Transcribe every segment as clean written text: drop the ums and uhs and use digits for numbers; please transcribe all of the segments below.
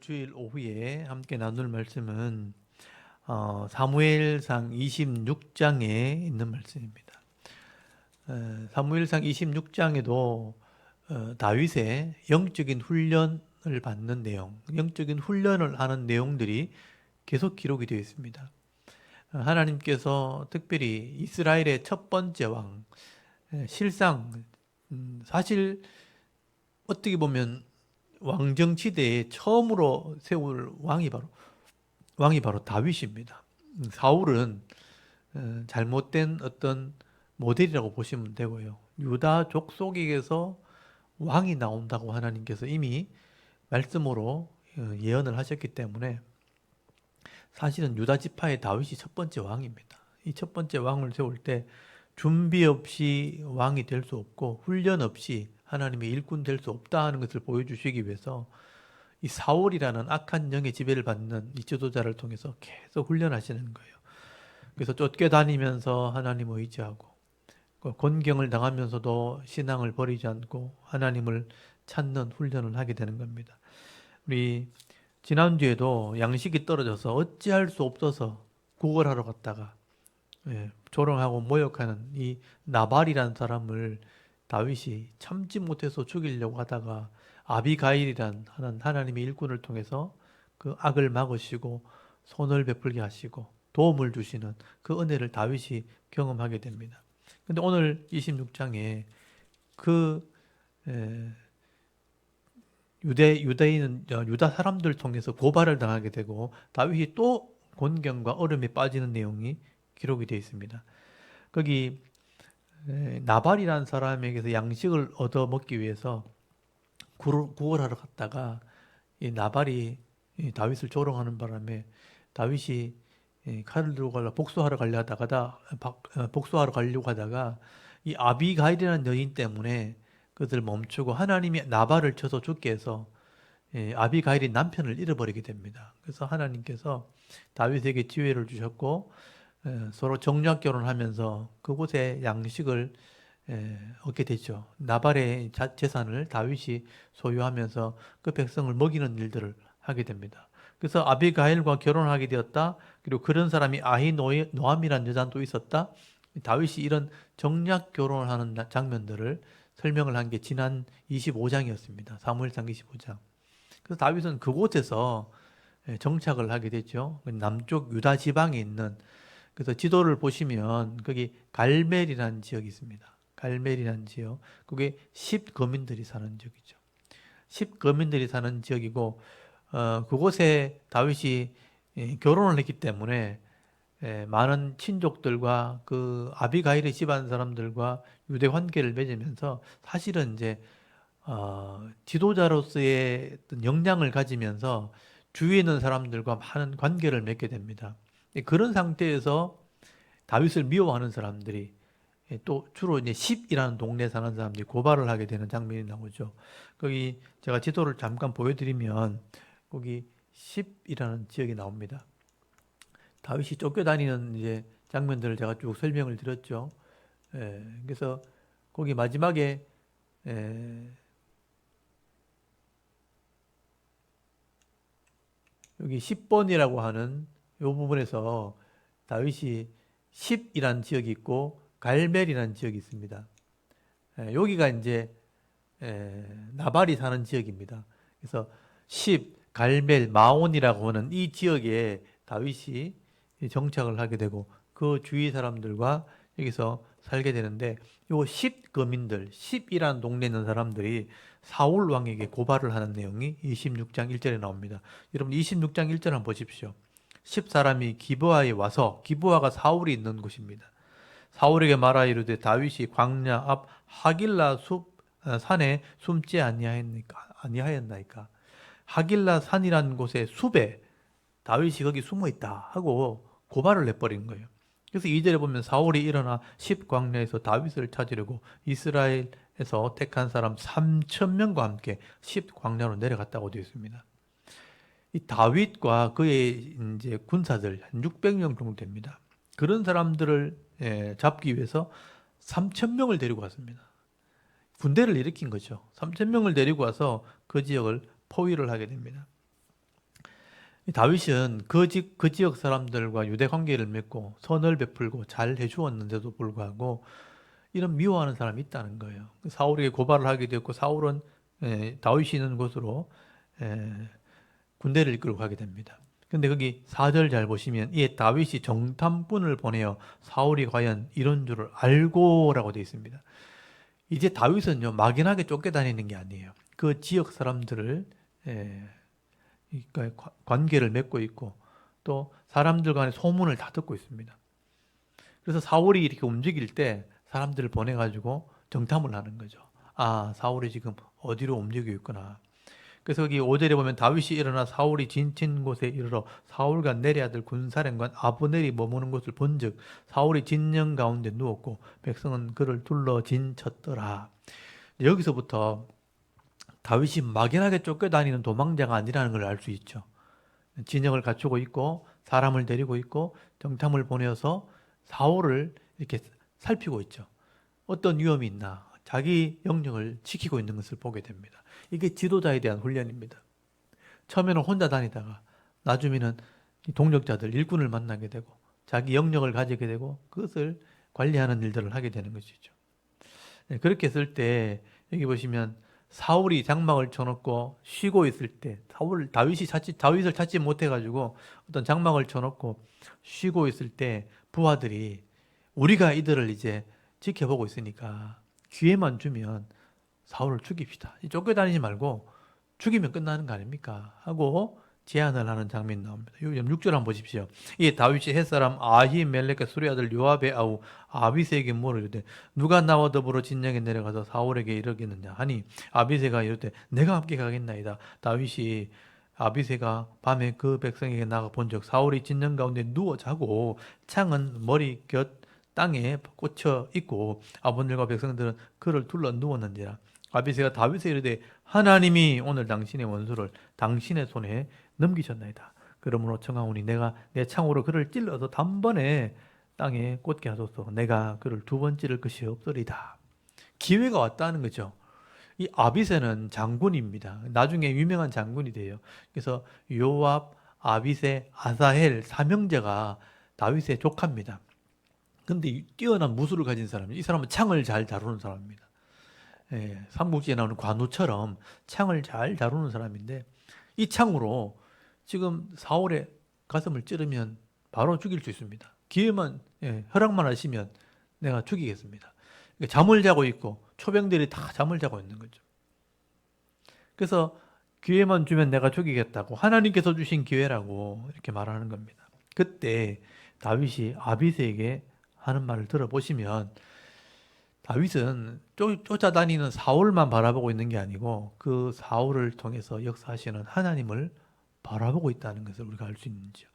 주일 오후에 함께 나눌 말씀은 사무엘상 26장에 있는 말씀입니다. 사무엘상 26장에도 다윗의 영적인 훈련을 받는 내용, 영적인 훈련을 하는 내용들이 계속 기록이 되어 있습니다. 하나님께서 특별히 이스라엘의 첫 번째 왕, 실상 사실 어떻게 보면 왕정치대에 처음으로 세울 왕이 바로 다윗입니다. 사울은 잘못된 어떤 모델이라고 보시면 되고요. 유다 족속에게서 왕이 나온다고 하나님께서 이미 말씀으로 예언을 하셨기 때문에 사실은 유다 지파의 다윗이 첫 번째 왕입니다. 이 첫 번째 왕을 세울 때 준비 없이 왕이 될 수 없고 훈련 없이 하나님의 일꾼 될 수 없다 하는 것을 보여주시기 위해서 이 사울이라는 악한 영의 지배를 받는 이 지도자를 통해서 계속 훈련하시는 거예요. 그래서 쫓겨다니면서 하나님을 의지하고 곤경을 당하면서도 신앙을 버리지 않고 하나님을 찾는 훈련을 하게 되는 겁니다. 우리 지난주에도 양식이 떨어져서 어찌할 수 없어서 구걸하러 갔다가 조롱하고 모욕하는 이 나발이라는 사람을 다윗이 참지 못해서 죽이려고 하다가 아비가일이란 하나님의 일꾼을 통해서 그 악을 막으시고 손을 베풀게 하시고 도움을 주시는 그 은혜를 다윗이 경험하게 됩니다. 근데 오늘 26장에 그 유다 사람들 통해서 고발을 당하게 되고 다윗이 또 곤경과 어려움에 빠지는 내용이 기록이 되어 있습니다. 거기 나발이라는 사람에게서 양식을 얻어 먹기 위해서 구걸하러 갔다가 이 나발이 다윗을 조롱하는 바람에 다윗이 칼을 들고 복수하러 가려고 하다가 이 아비가일이라는 여인 때문에 그것을 멈추고 하나님이 나발을 쳐서 죽게 해서 아비가일이 남편을 잃어버리게 됩니다. 그래서 하나님께서 다윗에게 지혜를 주셨고 서로 정략 결혼하면서 그곳에 양식을 얻게 되죠. 나발의 재산을 다윗이 소유하면서 그 백성을 먹이는 일들을 하게 됩니다. 그래서 아비가일과 결혼하게 되었다. 그리고 그런 사람이 아히노암이라는 여자도 또 있었다. 다윗이 이런 정략 결혼을 하는 장면들을 설명을 한 게 지난 25장이었습니다. 사무엘상 25장. 그래서 다윗은 그곳에서 정착을 하게 됐죠. 남쪽 유다 지방에 있는, 그래서 지도를 보시면 거기 갈멜이라는 지역이 있습니다. 갈멜이라는 지역. 그게 10거민들이 사는 지역이죠. 10거민들이 사는 지역이고 그곳에 다윗이 결혼을 했기 때문에 많은 친족들과 그 아비가일의 집안 사람들과 유대 관계를 맺으면서 사실은 이제 지도자로서의 어떤 역량을 가지면서 주위에 있는 사람들과 많은 관계를 맺게 됩니다. 그런 상태에서 다윗을 미워하는 사람들이 또 주로 이제 10이라는 동네에 사는 사람들이 고발을 하게 되는 장면이 나오죠. 거기 제가 지도를 잠깐 보여드리면 거기 10이라는 지역이 나옵니다. 다윗이 쫓겨다니는 이제 장면들을 제가 쭉 설명을 드렸죠. 그래서 거기 마지막에 여기 10번이라고 하는 이 부분에서 다윗이 10이라는 지역이 있고 갈멜이라는 지역이 있습니다. 여기가 이제 나발이 사는 지역입니다. 그래서 10, 갈멜, 마온이라고 하는 이 지역에 다윗이 정착을 하게 되고 그 주위 사람들과 여기서 살게 되는데 요 10거민들, 10이라는 동네에 있는 사람들이 사울 왕에게 고발을 하는 내용이 26장 1절에 나옵니다. 여러분 26장 1절 한번 보십시오. 10사람이 기브아에 와서, 기브아가 사울이 있는 곳입니다. 사울에게 말하 이르되 다윗이 광야 앞 하길라 산에 숨지 아니하였나이까. 하길라 산이라는 곳에 숲에 다윗이 거기 숨어 있다 하고 고발을 해버린 거예요. 그래서 2절에 보면 사울이 일어나 10광야에서 다윗을 찾으려고 이스라엘에서 택한 사람 3,000명과 함께 10광야로 내려갔다고 되어 있습니다. 이 다윗과 그의 이제 군사들 한 600명 정도 됩니다. 그런 사람들을 잡기 위해서 3,000명을 데리고 왔습니다. 군대를 일으킨 거죠. 3,000명을 데리고 와서 그 지역을 포위를 하게 됩니다. 이 다윗은 그 지역 사람들과 유대 관계를 맺고 선을 베풀고 잘 해주었는데도 불구하고 이런 미워하는 사람이 있다는 거예요. 사울에게 고발을 하게 되었고 사울은 다윗이 있는 곳으로 에, 군대를 이끌고 가게 됩니다. 근데 거기 4절 잘 보시면 이에 다윗이 정탐꾼을 보내어 사울이 과연 이런 줄을 알고라고 되어 있습니다. 이제 다윗은요 막연하게 쫓겨다니는 게 아니에요. 그 지역 사람들을 에, 그러니까 관계를 맺고 있고 또 사람들 간의 소문을 다 듣고 있습니다. 그래서 사울이 이렇게 움직일 때 사람들을 보내가지고 정탐을 하는 거죠. 아, 사울이 지금 어디로 움직이고 있구나. 그래서 여기 5절에 보면 다윗이 일어나 사울이 진친 곳에 이르러 사울과 내리 아들 군사령관 아브넬이 머무는 곳을 본즉 사울이 진영 가운데 누웠고 백성은 그를 둘러 진쳤더라. 여기서부터 다윗이 막연하게 쫓겨다니는 도망자가 아니라는 걸 알 수 있죠. 진영을 갖추고 있고 사람을 데리고 있고 정탐을 보내어서 사울을 이렇게 살피고 있죠. 어떤 위험이 있나 자기 영역을 지키고 있는 것을 보게 됩니다. 이게 지도자에 대한 훈련입니다. 처음에는 혼자 다니다가 나중에는 동력자들, 일꾼을 만나게 되고 자기 영역을 가지게 되고 그것을 관리하는 일들을 하게 되는 것이죠. 그렇게 했을 때 여기 보시면 사울이 장막을 쳐놓고 쉬고 있을 때 다윗을 찾지 못해가지고 어떤 장막을 쳐놓고 쉬고 있을 때 부하들이 우리가 이들을 이제 지켜보고 있으니까 기회만 주면 사울을 죽입시다. 쫓겨다니지 말고 죽이면 끝나는 거 아닙니까? 하고 제안을 하는 장면이 나옵니다. 6절 한번 보십시오. 이에 다윗이 햇사람 아히멜렉의 수리 아들 요압의 아우 아비새에게 물으되 누가 나와 더불어 진영에 내려가서 사울에게 이르겠느냐 하니 아비새가 이르되 내가 함께 가겠나이다. 다윗이 아비새가 밤에 그 백성에게 나가 본즉 사울이 진영 가운데 누워 자고 창은 머리 곁 땅에 꽂혀 있고 아버들과 백성들은 그를 둘러 누웠는지라. 아비새가 다윗에 이르되 하나님이 오늘 당신의 원수를 당신의 손에 넘기셨나이다. 그러므로 청하오니 내가 내 창으로 그를 찔러서 단번에 땅에 꽂게 하소서. 내가 그를 두 번 찌를 것이 없으리다. 기회가 왔다는 거죠. 이 아비새는 장군입니다. 나중에 유명한 장군이 돼요. 그래서 요압, 아비새, 아사헬 삼형제가 다윗의 조카입니다. 근데 뛰어난 무술을 가진 사람이에요. 이 사람은 창을 잘 다루는 사람입니다. 삼국지에 나오는 관우처럼 창을 잘 다루는 사람인데 이 창으로 지금 사울의 가슴을 찌르면 바로 죽일 수 있습니다. 기회만 허락만 하시면 내가 죽이겠습니다. 잠을 자고 있고 초병들이 다 잠을 자고 있는 거죠. 그래서 기회만 주면 내가 죽이겠다고 하나님께서 주신 기회라고 이렇게 말하는 겁니다. 그때 다윗이 아비새에게 하는 말을 들어보시면 다윗은 쫓아다니는 사울만 바라보고 있는 게 아니고 그 사울을 통해서 역사하시는 하나님을 바라보고 있다는 것을 우리가 알 수 있는지요.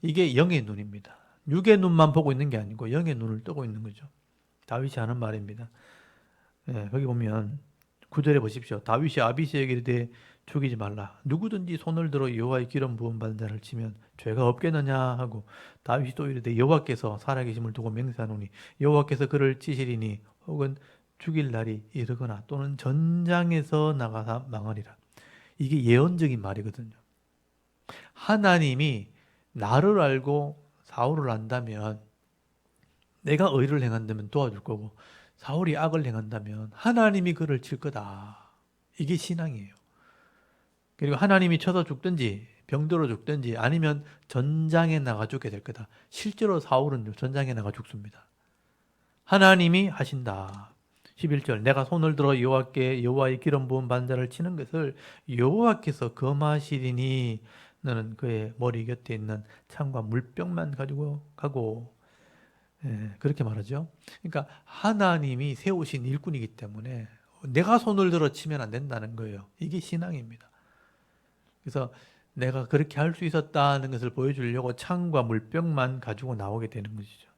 이게 영의 눈입니다. 육의 눈만 보고 있는 게 아니고 영의 눈을 뜨고 있는 거죠. 다윗이 하는 말입니다. 거기 보면 9절에 보십시오. 다윗이 아비새에게 이르되 죽이지 말라. 누구든지 손을 들어 여호와의 기름 부은 받은 자를 치면 죄가 없겠느냐 하고 다윗이 또 이르되 여호와께서 살아계심을 두고 맹세하노니 여호와께서 그를 치시리니 혹은 죽일 날이 이르거나 또는 전장에서 나가사 망하리라. 이게 예언적인 말이거든요. 하나님이 나를 알고 사울을 안다면 내가 의를 행한다면 도와줄 거고 사울이 악을 행한다면 하나님이 그를 칠 거다. 이게 신앙이에요. 그리고 하나님이 쳐서 죽든지 병들어 죽든지 아니면 전장에 나가 죽게 될 거다. 실제로 사울은 전장에 나가 죽습니다. 하나님이 하신다. 11절 내가 손을 들어 여호와의 기름 부은 반자를 치는 것을 여호와께서 금하시리니 너는 그의 머리 곁에 있는 창과 물병만 가지고 가고 그렇게 말하죠. 그러니까 하나님이 세우신 일꾼이기 때문에 내가 손을 들어 치면 안 된다는 거예요. 이게 신앙입니다. 그래서 내가 그렇게 할 수 있었다는 것을 보여주려고 창과 물병만 가지고 나오게 되는 것이죠.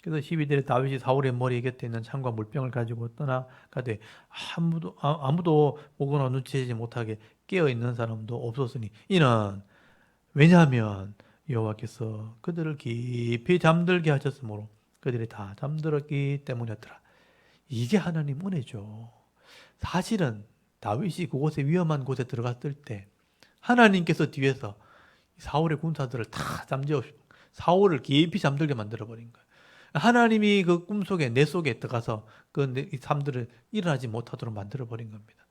그래서 12절에 다윗이 사울의 머리 곁에 있는 창과 물병을 가지고 떠나가되 아무도 보거나 눈치채지 못하게 깨어 있는 사람도 없었으니 이는 왜냐하면 여호와께서 그들을 깊이 잠들게 하셨으므로 그들이 다 잠들었기 때문이었더라. 이게 하나님 은혜죠. 사실은 다윗이 그곳에 위험한 곳에 들어갔을 때 하나님께서 뒤에서 사울의 군사들을 다 잠재워 사울을 깊이 잠들게 만들어 버린 거예요. 하나님이 그 꿈속에 내 속에 들어가서 이 사람들을 일어나지 못하도록 만들어 버린 겁니다.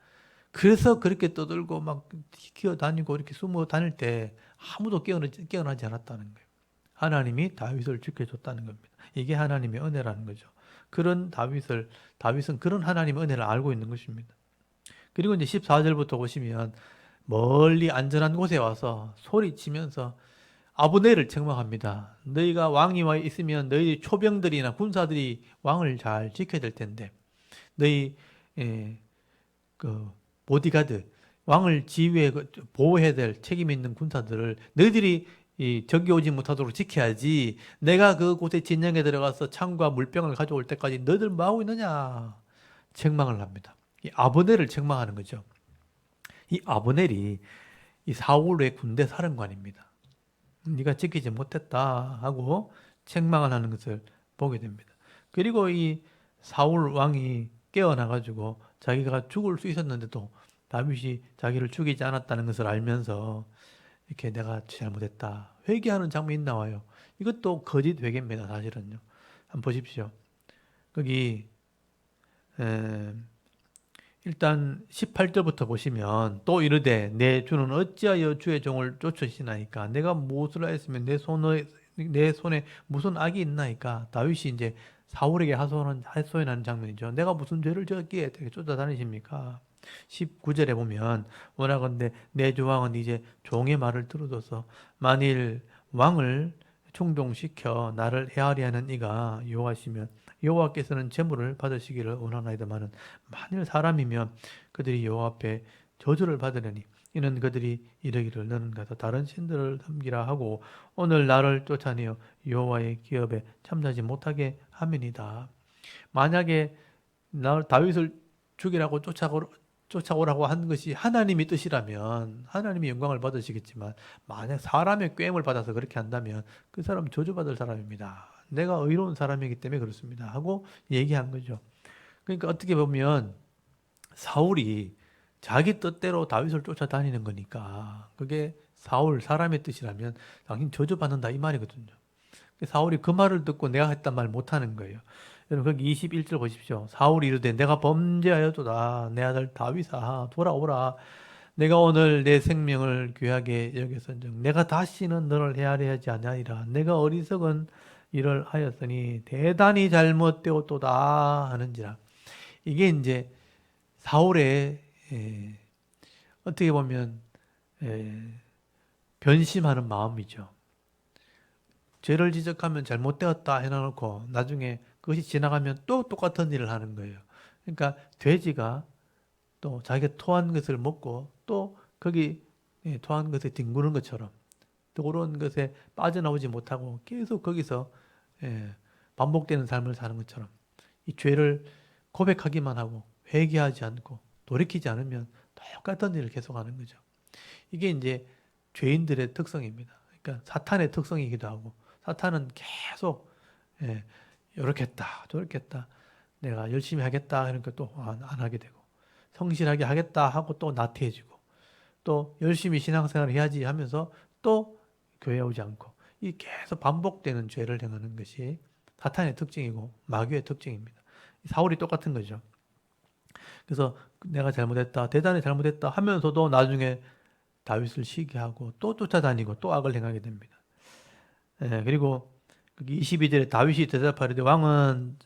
그래서 그렇게 떠들고 막 기어다니고 이렇게 숨어 다닐 때 아무도 깨어나지 않았다는 거예요. 하나님이 다윗을 지켜줬다는 겁니다. 이게 하나님의 은혜라는 거죠. 다윗은 그런 하나님의 은혜를 알고 있는 것입니다. 그리고 이제 14절부터 보시면 멀리 안전한 곳에 와서 소리치면서 아브넬을 책망합니다. 너희가 왕이 와 있으면 너희 초병들이나 군사들이 왕을 잘 지켜야 될 텐데 너희 그 보디가드 왕을 지휘해 보호해야 될 책임 있는 군사들을 너희들이 적이 오지 못하도록 지켜야지. 내가 그곳에 진영에 들어가서 창과 물병을 가져올 때까지 너희들 뭐 하고 있느냐 책망을 합니다. 이 아브넬을 책망하는 거죠. 이 아브넬이 이 사울의 군대 사령관입니다. 네가 지키지 못했다 하고 책망을 하는 것을 보게 됩니다. 그리고 이 사울 왕이 깨어나가지고 자기가 죽을 수 있었는데도 다윗이 자기를 죽이지 않았다는 것을 알면서 이렇게 내가 잘못했다 회개하는 장면이 나와요. 이것도 거짓 회개입니다. 사실은요. 한번 보십시오. 거기 일단 18절부터 보시면 또 이르되 내 주는 어찌하여 주의 종을 쫓으시나이까 내가 무엇을 하였으면 내 손에 무슨 악이 있나이까. 다윗이 이제 사울에게 하소연하는 장면이죠. 내가 무슨 죄를 지었기에 되게 쫓아다니십니까? 19절에 보면 원하건대 내 주왕은 이제 종의 말을 들어줘서 만일 왕을 충동시켜 나를 해하리 하는 이가 여호와시면 여호와께서는 제물을 받으시기를 원하나이다마는 만일 사람이면 그들이 여호와 앞에 저주를 받으려니 이는 그들이 이르기를 너는 가서 다른 신들을 섬기라 하고 오늘 나를 쫓아내어 여호와의 기업에 참여하지 못하게 함이니이다. 만약에 다윗을 죽이라고 쫓아오라고 한 것이 하나님의 뜻이라면 하나님이 영광을 받으시겠지만 만약 사람의 꾀임을 받아서 그렇게 한다면 그 사람 저주받을 사람입니다. 내가 의로운 사람이기 때문에 그렇습니다 하고 얘기한 거죠. 그러니까 어떻게 보면 사울이 자기 뜻대로 다윗을 쫓아다니는 거니까 그게 사람의 뜻이라면 당신 저주받는다 이 말이거든요. 사울이 그 말을 듣고 내가 했단 말 못하는 거예요. 여러분 거기 21절 보십시오. 사울이 이르되 내가 범죄하였도다. 내 아들 다윗아 돌아오라. 내가 오늘 내 생명을 귀하게 여겼은즉 내가 다시는 너를 헤아려 하지 아니하리라. 내가 어리석은 일을 하였으니 대단히 잘못되었도다 하는지라. 이게 이제 사울의 어떻게 보면 변심하는 마음이죠. 죄를 지적하면 잘못되었다 해놔놓고 나중에 그것이 지나가면 또 똑같은 일을 하는 거예요. 그러니까 돼지가 또 자기가 토한 것을 먹고 또 거기 토한 것에 뒹구는 것처럼 또 그런 것에 빠져나오지 못하고 계속 거기서 반복되는 삶을 사는 것처럼 이 죄를 고백하기만 하고 회개하지 않고 돌이키지 않으면 똑같은 일을 계속하는 거죠. 이게 이제 죄인들의 특성입니다. 그러니까 사탄의 특성이기도 하고 사탄은 계속 이렇게 했다 저렇게 했다 내가 열심히 하겠다 그러니까 또 안 하게 되고 성실하게 하겠다 하고 또 나태해지고 또 열심히 신앙생활을 해야지 하면서 또 교회 오지 않고 이 계속 반복되는 죄를 행하는 것이 사탄의 특징이고 마귀의 특징입니다. 사울이 똑같은 거죠. 그래서 내가 잘못했다 대단히 잘못했다 하면서도 나중에 다윗을 시기하고 또 쫓아다니고 또 악을 행하게 됩니다. 그리고 22절에 다윗이 대답하리되 왕은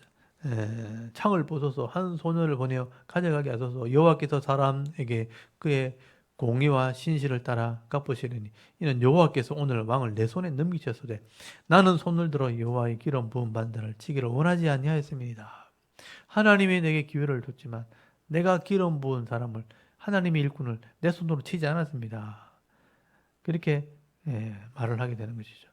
창을 부숴서 한 소년을 보내어 가져가게 하소서. 여호와께서 사람에게 그의 공의와 신실을 따라 갚으시리니 이는 여호와께서 오늘 왕을 내 손에 넘기셨으되 나는 손을 들어 여호와의 기름 부은 반대를 치기를 원하지 아니하였습니다. 하나님이 내게 기회를 줬지만 내가 기름 부은 사람을 하나님의 일꾼을 내 손으로 치지 않았습니다. 그렇게 말을 하게 되는 것이죠.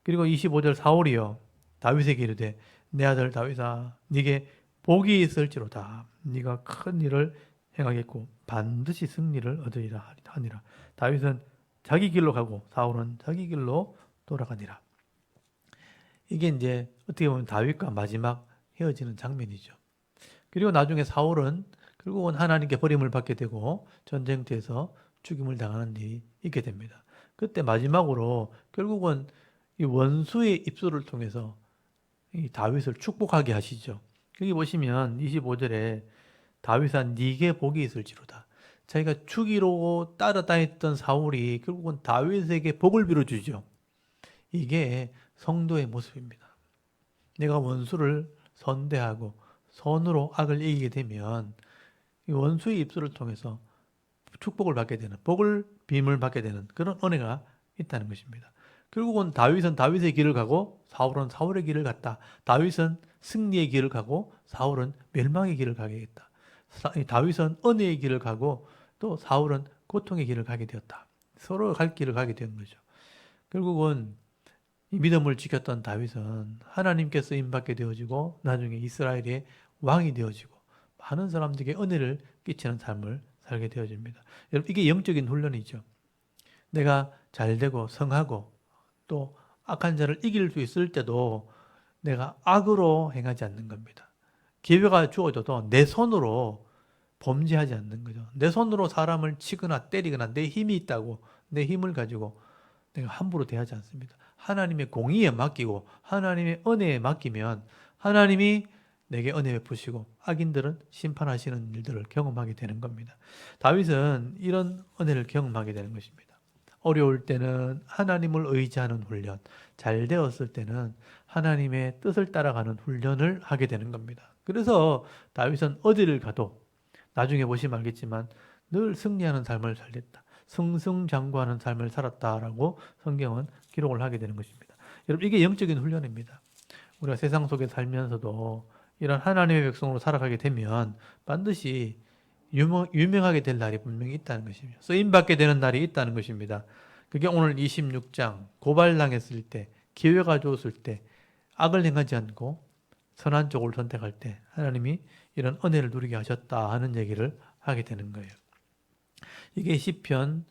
그리고 25절 사울이요 다윗에게 이르되 내 아들 다윗아 네게 복이 있을지로다. 네가 큰 일을 행하겠고 반드시 승리를 얻으리라 하니라. 다윗은 자기 길로 가고 사울은 자기 길로 돌아가니라. 이게 이제 어떻게 보면 다윗과 마지막 헤어지는 장면이죠. 그리고 나중에 사울은 결국은 하나님께 버림을 받게 되고 전쟁터에서 죽임을 당하는 일이 있게 됩니다. 그때 마지막으로 결국은 이 원수의 입술을 통해서 이 다윗을 축복하게 하시죠. 여기 보시면 25절에 다윗아 네게 복이 있을지로다. 자기가 죽이려고 따라다녔던 사울이 결국은 다윗에게 복을 빌어주죠. 이게 성도의 모습입니다. 내가 원수를 선대하고 선으로 악을 이기게 되면 이 원수의 입술을 통해서 축복을 받게 되는, 복을 빔을 받게 되는 그런 은혜가 있다는 것입니다. 결국은 다윗은 다윗의 길을 가고 사울은 사울의 길을 갔다. 다윗은 승리의 길을 가고 사울은 멸망의 길을 가게 됐다. 다윗은 은혜의 길을 가고 또 사울은 고통의 길을 가게 되었다. 서로 갈 길을 가게 된 거죠. 결국은 이 믿음을 지켰던 다윗은 하나님께 쓰임받게 되어지고 나중에 이스라엘의 왕이 되어지고 많은 사람들에게 은혜를 끼치는 삶을 살게 되어집니다. 여러분, 이게 영적인 훈련이죠. 내가 잘되고 성하고 또 악한 자를 이길 수 있을 때도 내가 악으로 행하지 않는 겁니다. 기회가 주어져도 내 손으로 범죄하지 않는 거죠. 내 손으로 사람을 치거나 때리거나 내 힘이 있다고 내 힘을 가지고 내가 함부로 대하지 않습니다. 하나님의 공의에 맡기고 하나님의 은혜에 맡기면 하나님이 내게 은혜 베푸시고 악인들은 심판하시는 일들을 경험하게 되는 겁니다. 다윗은 이런 은혜를 경험하게 되는 것입니다. 어려울 때는 하나님을 의지하는 훈련, 잘 되었을 때는 하나님의 뜻을 따라가는 훈련을 하게 되는 겁니다. 그래서 다윗은 어디를 가도 나중에 보시면 알겠지만 늘 승리하는 삶을 살렸다. 승승장구하는 삶을 살았다라고 성경은 기록을 하게 되는 것입니다. 여러분, 이게 영적인 훈련입니다. 우리가 세상 속에 살면서도 이런 하나님의 백성으로 살아가게 되면 반드시 유명하게 될 날이 분명히 있다는 것입니다. 쓰임받게 되는 날이 있다는 것입니다. 그게 오늘 26장 고발당했을 때, 기회가 주었을 때 악을 행하지 않고 선한 쪽을 선택할 때 하나님이 이런 은혜를 누리게 하셨다 하는 얘기를 하게 되는 거예요. 이게 시편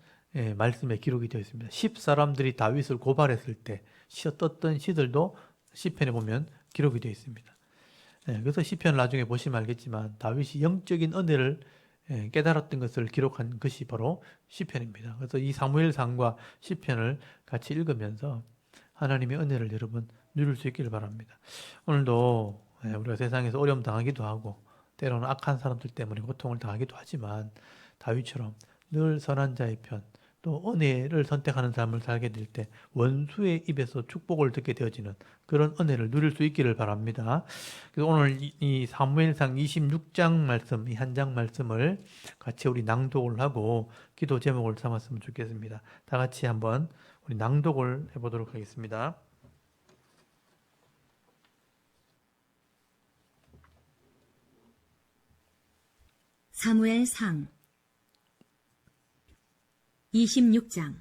말씀에 기록이 되어 있습니다. 10사람들이 다윗을 고발했을 때 떴던 시들도 시편에 보면 기록이 되어 있습니다. 그래서 시편을 나중에 보시면 알겠지만 다윗이 영적인 은혜를 깨달았던 것을 기록한 것이 바로 시편입니다. 그래서 이 사무엘상과 시편을 같이 읽으면서 하나님의 은혜를 여러분 누릴 수 있기를 바랍니다. 오늘도 우리가 세상에서 어려움 당하기도 하고 때로는 악한 사람들 때문에 고통을 당하기도 하지만 다윗처럼 늘 선한 자의 편, 또 은혜를 선택하는 삶을 살게 될 때 원수의 입에서 축복을 듣게 되어지는 그런 은혜를 누릴 수 있기를 바랍니다. 그래서 오늘 이 사무엘상 26장 말씀, 이 한 장 말씀을 같이 우리 낭독을 하고 기도 제목을 삼았으면 좋겠습니다. 다 같이 한번 우리 낭독을 해보도록 하겠습니다. 사무엘상 26장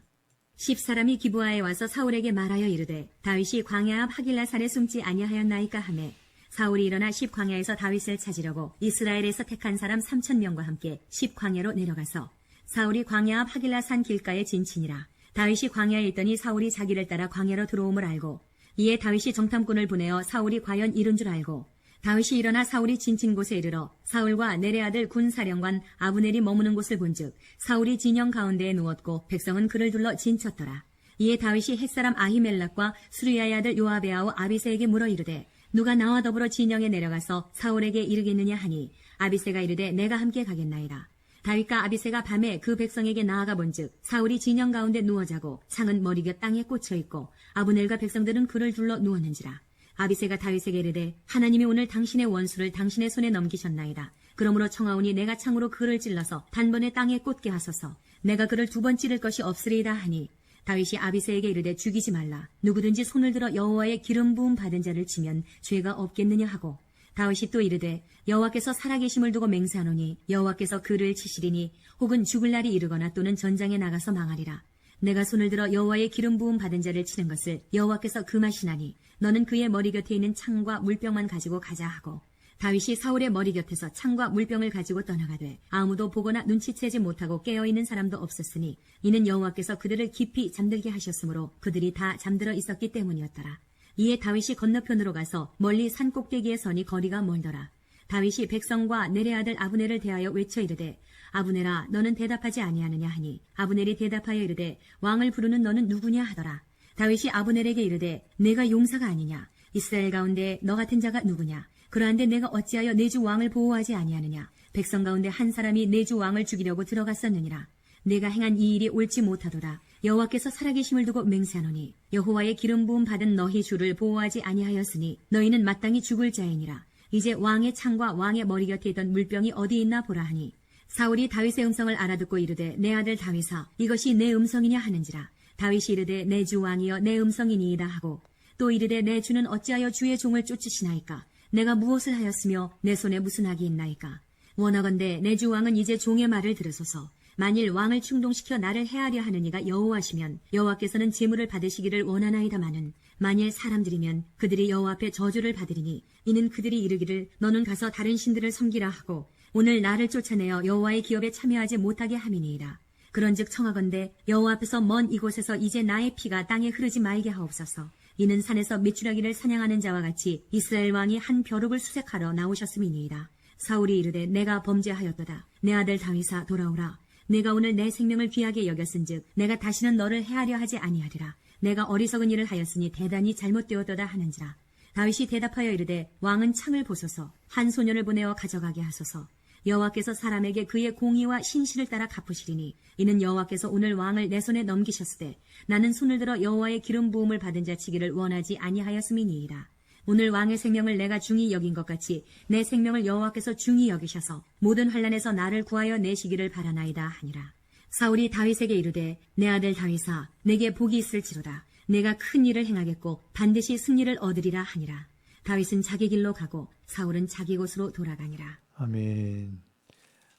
10사람이 기브아에 와서 사울에게 말하여 이르되 다윗이 광야 앞 하길라산에 숨지 아니하였나이까 하매 사울이 일어나 10광야에서 다윗을 찾으려고 이스라엘에서 택한 사람 3,000명과 함께 10광야로 내려가서 사울이 광야 앞 하길라산 길가에 진치니라. 다윗이 광야에 있더니 사울이 자기를 따라 광야로 들어옴을 알고 이에 다윗이 정탐꾼을 보내어 사울이 과연 이룬 줄 알고 다윗이 일어나 사울이 진친 곳에 이르러 사울과 내레 아들 군사령관 아브넬이 머무는 곳을 본즉 사울이 진영 가운데에 누웠고 백성은 그를 둘러 진쳤더라. 이에 다윗이 햇사람 아히멜락과 수리야의 아들 요압의 아우 아비새에게 물어 이르되 누가 나와 더불어 진영에 내려가서 사울에게 이르겠느냐 하니 아비새가 이르되 내가 함께 가겠나이다. 다윗과 아비새가 밤에 그 백성에게 나아가 본즉 사울이 진영 가운데 누워 자고 창은 머리곁 땅에 꽂혀 있고 아브넬과 백성들은 그를 둘러 누웠는지라. 아비새가 다윗에게 이르되 하나님이 오늘 당신의 원수를 당신의 손에 넘기셨나이다. 그러므로 청하오니 내가 창으로 그를 찔러서 단번에 땅에 꽂게 하소서. 내가 그를 2번 찌를 것이 없으리이다 하니 다윗이 아비새에게 이르되 죽이지 말라. 누구든지 손을 들어 여호와의 기름 부음 받은 자를 치면 죄가 없겠느냐 하고 다윗이 또 이르되 여호와께서 살아계심을 두고 맹세하노니 여호와께서 그를 치시리니 혹은 죽을 날이 이르거나 또는 전장에 나가서 망하리라. 내가 손을 들어 여호와의 기름 부음 받은 자를 치는 것을 여호와께서 금하시나니 너는 그의 머리 곁에 있는 창과 물병만 가지고 가자 하고 다윗이 사울의 머리 곁에서 창과 물병을 가지고 떠나가되 아무도 보거나 눈치채지 못하고 깨어있는 사람도 없었으니 이는 여호와께서 그들을 깊이 잠들게 하셨으므로 그들이 다 잠들어 있었기 때문이었더라. 이에 다윗이 건너편으로 가서 멀리 산 꼭대기에 서니 거리가 멀더라. 다윗이 백성과 넬의 아들 아브넬을 대하여 외쳐 이르되 아브넬아 너는 대답하지 아니하느냐 하니 아브넬이 대답하여 이르되 왕을 부르는 너는 누구냐 하더라. 다윗이 아브넬에게 이르되 내가 용사가 아니냐 이스라엘 가운데 너 같은 자가 누구냐 그러한데 내가 어찌하여 내 주 왕을 보호하지 아니하느냐 백성 가운데 한 사람이 내 주 왕을 죽이려고 들어갔었느니라. 내가 행한 이 일이 옳지 못하도다. 여호와께서 살아계심을 두고 맹세하노니 여호와의 기름 부음 받은 너희 주를 보호하지 아니하였으니 너희는 마땅히 죽을 자이니라. 이제 왕의 창과 왕의 머리 곁에 있던 물병이 어디 있나 보라 하니 사울이 다윗의 음성을 알아듣고 이르되 내 아들 다윗아 이것이 내 음성이냐 하는지라. 다윗이 이르되 내 주 왕이여 내 음성이니이다 하고 또 이르되 내 주는 어찌하여 주의 종을 쫓으시나이까 내가 무엇을 하였으며 내 손에 무슨 악이 있나이까. 원하건대 내 주 왕은 이제 종의 말을 들으소서. 만일 왕을 충동시켜 나를 해하려 하는 이가 여호와시면 여호와께서는 제물을 받으시기를 원하나이다마는 만일 사람들이면 그들이 여호와 앞에 저주를 받으리니 이는 그들이 이르기를 너는 가서 다른 신들을 섬기라 하고 오늘 나를 쫓아내어 여호와의 기업에 참여하지 못하게 함이니이다. 그런즉 청하건대 여호와 앞에서 먼 이곳에서 이제 나의 피가 땅에 흐르지 말게 하옵소서. 이는 산에서 메추라기를 사냥하는 자와 같이 이스라엘 왕이 한 벼룩을 수색하러 나오셨음이니이다. 사울이 이르되 내가 범죄하였도다. 내 아들 다윗아 돌아오라. 내가 오늘 내 생명을 귀하게 여겼은즉 내가 다시는 너를 해하려 하지 아니하리라. 내가 어리석은 일을 하였으니 대단히 잘못되었도다 하는지라. 다윗이 대답하여 이르되 왕은 창을 보소서. 한 소년을 보내어 가져가게 하소서. 여호와께서 사람에게 그의 공의와 신실을 따라 갚으시리니 이는 여호와께서 오늘 왕을 내 손에 넘기셨으되 나는 손을 들어 여호와의 기름 부음을 받은 자 치기를 원하지 아니하였음이니이다. 오늘 왕의 생명을 내가 중히 여긴 것 같이 내 생명을 여호와께서 중히 여기셔서 모든 환난에서 나를 구하여 내시기를 바라나이다 하니라. 사울이 다윗에게 이르되 내 아들 다윗아 내게 복이 있을지로다. 내가 큰 일을 행하겠고 반드시 승리를 얻으리라 하니라. 다윗은 자기 길로 가고 사울은 자기 곳으로 돌아가니라. 아멘.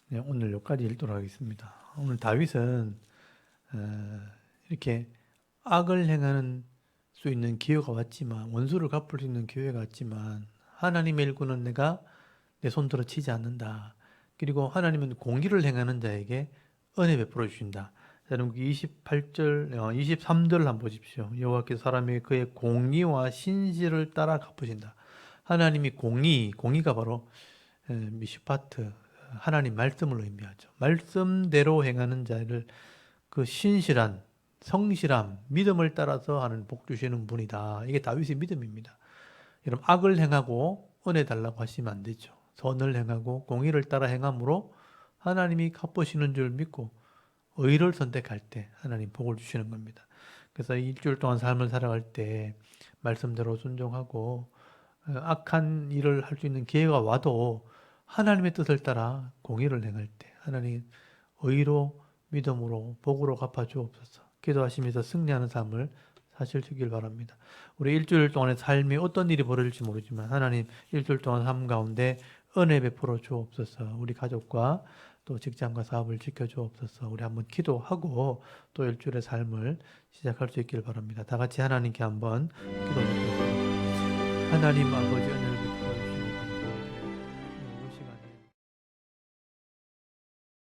네, 오늘 여기까지 읽도록 하겠습니다. 오늘 다윗은 이렇게 악을 행하는 수 있는 기회가 왔지만 원수를 갚을 수 있는 기회가 왔지만 하나님의 일꾼은 내가 내 손들어 치지 않는다. 그리고 하나님은 공의를 행하는 자에게 은혜 베풀어 주신다. 여러분 28절, 23절을 한번 보십시오. 여호와께서 사람에게 그의 공의와 신실을 따라 갚으신다. 하나님이 공의가 바로 미슈파트, 하나님 말씀을 의미하죠. 말씀대로 행하는 자를 그 신실한 성실함, 믿음을 따라서 하는 복 주시는 분이다. 이게 다윗의 믿음입니다. 여러분 악을 행하고 은혜 달라고 하시면 안 되죠. 선을 행하고 공의를 따라 행함으로 하나님이 갚으시는 줄 믿고 의를 선택할 때 하나님 복을 주시는 겁니다. 그래서 일주일 동안 삶을 살아갈 때 말씀대로 순종하고 악한 일을 할 수 있는 기회가 와도 하나님의 뜻을 따라 공의를 행할 때 하나님 의로 믿음으로 복으로 갚아주옵소서. 기도하시면서 승리하는 삶을 사실 주길 바랍니다. 우리 일주일 동안의 삶이 어떤 일이 벌어질지 모르지만 하나님 일주일 동안 삶 가운데 은혜 베풀어 주옵소서. 우리 가족과 또 직장과 사업을 지켜주옵소서. 우리 한번 기도하고 또 일주일의 삶을 시작할 수 있길 바랍니다. 다 같이 하나님께 한번 기도드리겠습니다. 하나님 아버지